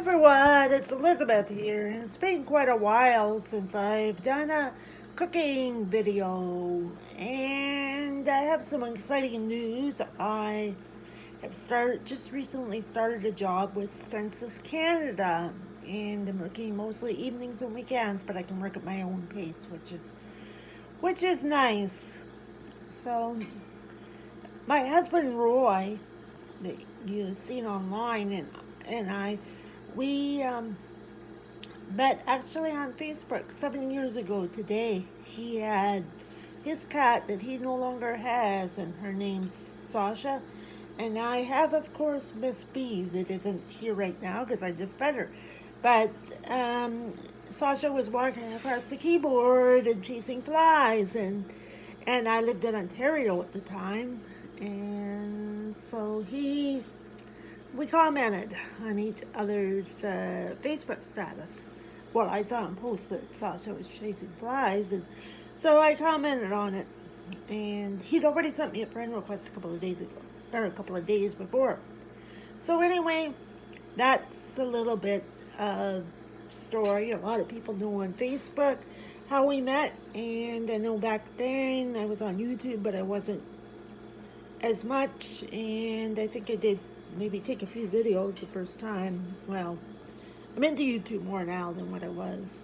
everyone, it's Elizabeth here, and it's been quite a while since I've done a cooking video, and I have some exciting news. I have just recently started a job with Census Canada, and I'm working mostly evenings and weekends, but I can work at my own pace, which is nice. So, my husband Roy, that you've seen online, and I, we met actually on Facebook 7 years ago today. He had his cat that he no longer has, and her name's Sasha. And I have, of course, Miss B that isn't here right now because I just fed her. But Sasha was walking across the keyboard and chasing flies, and I lived in Ontario at the time, and so we commented on each other's Facebook status. Well, I saw him post that Sasha was chasing flies, and so I commented on it. And he'd already sent me a friend request a couple of days ago, or a couple of days before. So anyway, that's a little bit of story. A lot of people know on Facebook how we met, and I know back then I was on YouTube, but I wasn't as much, and I think I did maybe take a few videos the first time. Well, I'm into YouTube more now than what I was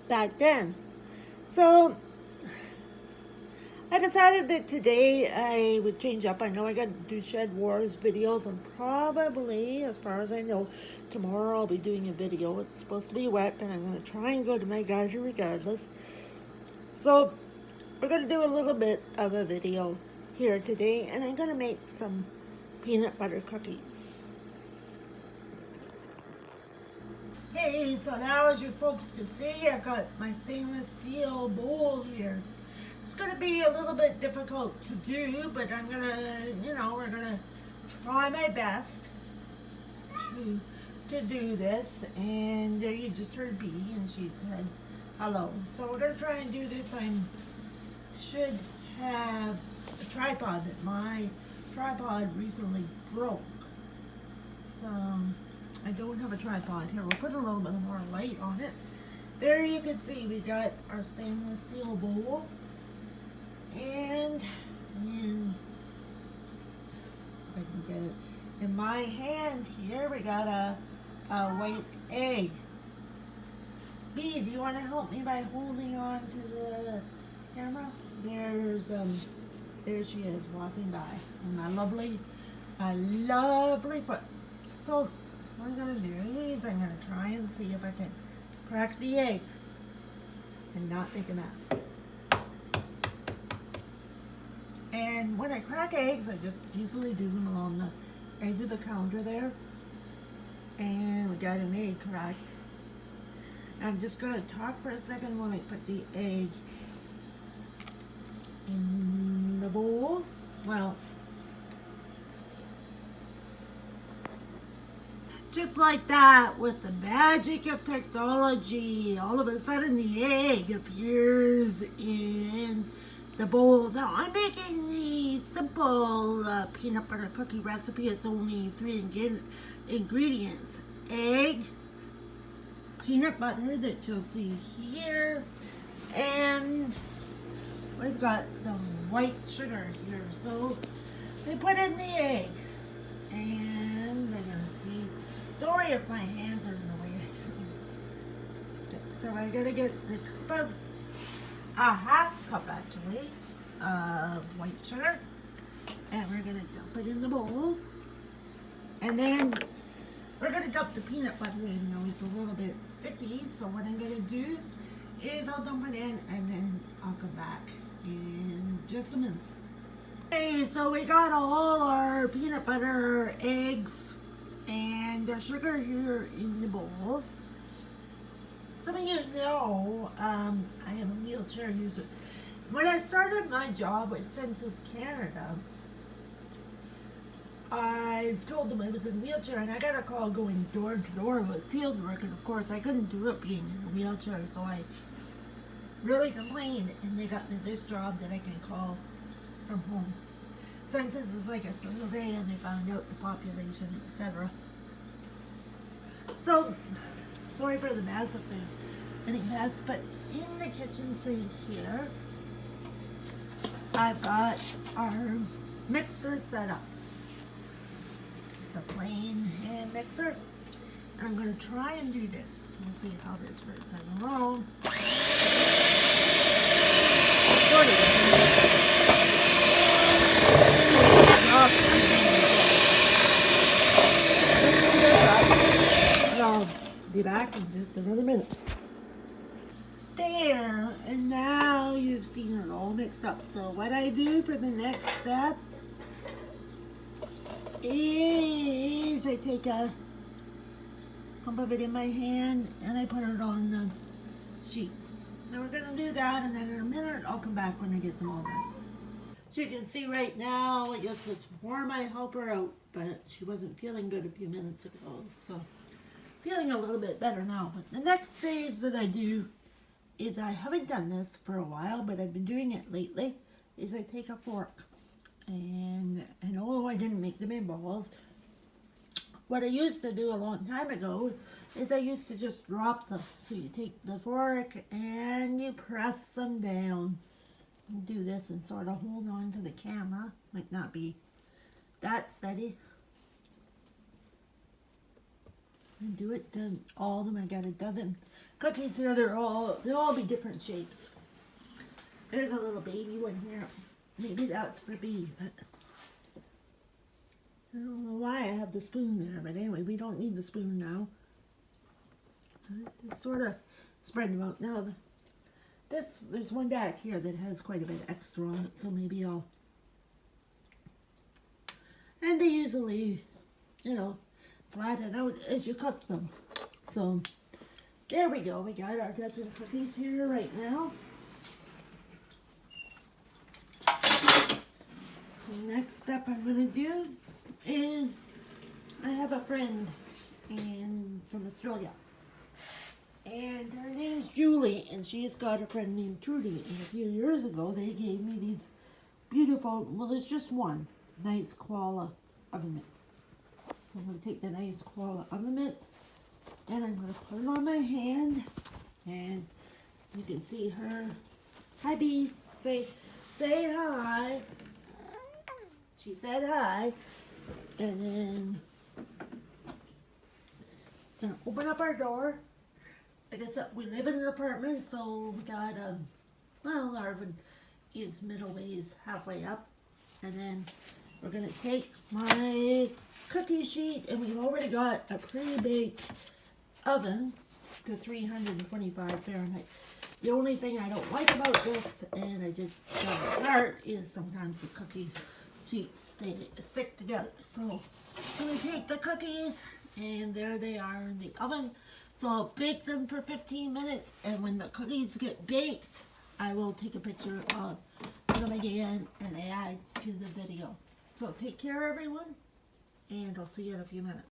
back then. So I decided that today I would change up. I know I got to do Shed Wars videos, and probably, as far as I know, tomorrow I'll be doing a video. It's supposed to be wet, and I'm going to try and go to my garden regardless. So we're going to do a little bit of a video here today, and I'm going to make some peanut butter cookies. Okay, so now as you folks can see, I've got my stainless steel bowl here. It's going to be a little bit difficult to do, but I'm going to, we're going to try my best to do this. And there you just heard B, and she said hello. So we're going to try and do this. I should have a tripod that my tripod recently broke. So I don't have a tripod here. We'll put a little bit more light on it. There you can see we got our stainless steel bowl. And if I can get it in my hand here, we got a white egg. B, do you want to help me by holding on to the camera? There she is walking by, and my lovely foot. So what I'm gonna do is I'm gonna try and see if I can crack the egg and not make a mess. And when I crack eggs, I just usually do them along the edge of the counter there. And we got an egg cracked. I'm just gonna talk for a second while I put the egg in the bowl. Well, just like that, with the magic of technology, all of a sudden the egg appears in the bowl. Now I'm making the simple peanut butter cookie recipe. It's only 3 ingredients: egg, peanut butter that you'll see here, and we've got some white sugar here. So we put in the egg, and they're gonna see. Sorry if my hands are in the way. So I gotta get the cup of, a half cup actually, of white sugar, and we're gonna dump it in the bowl, and then we're gonna dump the peanut butter in. Though it's a little bit sticky, so what I'm gonna do is I'll dump it in, and then I'll come back in just a minute. Okay, so we got all our peanut butter, eggs, and the sugar here in the bowl. Some of you know I am a wheelchair user. When I started my job with Census Canada, I told them I was in a wheelchair, and I got a call going door to door with field work, and of course I couldn't do it being in a wheelchair, so I really complained, and they got me this job that I can call from home. Census is like a survey, and they found out the population, etc. So, sorry for the mess if there's any mess, but in the kitchen sink here, I've got our mixer set up. It's a plain hand mixer. And I'm going to try and do this. We'll see how this works. I don't know. I'll be back in just another minute. There, and now you've seen it all mixed up. So what I do for the next step is I take a pump of it in my hand and I put it on the sheet. So we're gonna do that, and then in a minute I'll come back when I get them all done. So you can see right now I just was wore my helper out, but she wasn't feeling good a few minutes ago, so feeling a little bit better now. But the next stage that I do is, I haven't done this for a while, but I've been doing it lately, is I take a fork, and I didn't make them in balls. What I used to do a long time ago is I used to just drop them. So you take the fork and you press them down. You do this and sort of hold on to the camera. Might not be that steady. And do it to all of them. I got a dozen cookies here. They'll all be different shapes. There's a little baby one here. Maybe that's for B, but I don't know why I have the spoon there. But anyway, we don't need the spoon now. Just sort of spread them out. Now, there's one back here that has quite a bit extra on it, so maybe I'll. And they usually, flatten out as you cook them. So there we go. We got our dozen cookies here right now. So next step I'm going to do is, I have a friend from Australia. And her name's Julie, and she's got a friend named Trudy. And a few years ago, they gave me these beautiful, well, there's just one, nice koala oven mitts. So I'm going to take the nice koala oven mitt, and I'm going to put it on my hand, and you can see her. Hi, Bee. Say hi. She said hi. And then gonna open up our door. I guess we live in an apartment, so we got our oven is middle ways, halfway up, and then we're gonna take my cookie sheet, and we've already got a pre-baked oven to 325 Fahrenheit. The only thing I don't like about this, and I just don't start, is sometimes the cookie sheets stick together. So I'm gonna take the cookies, and there they are in the oven. So I'll bake them for 15 minutes, and when the cookies get baked, I will take a picture of them again and add to the video. So take care, everyone, and I'll see you in a few minutes.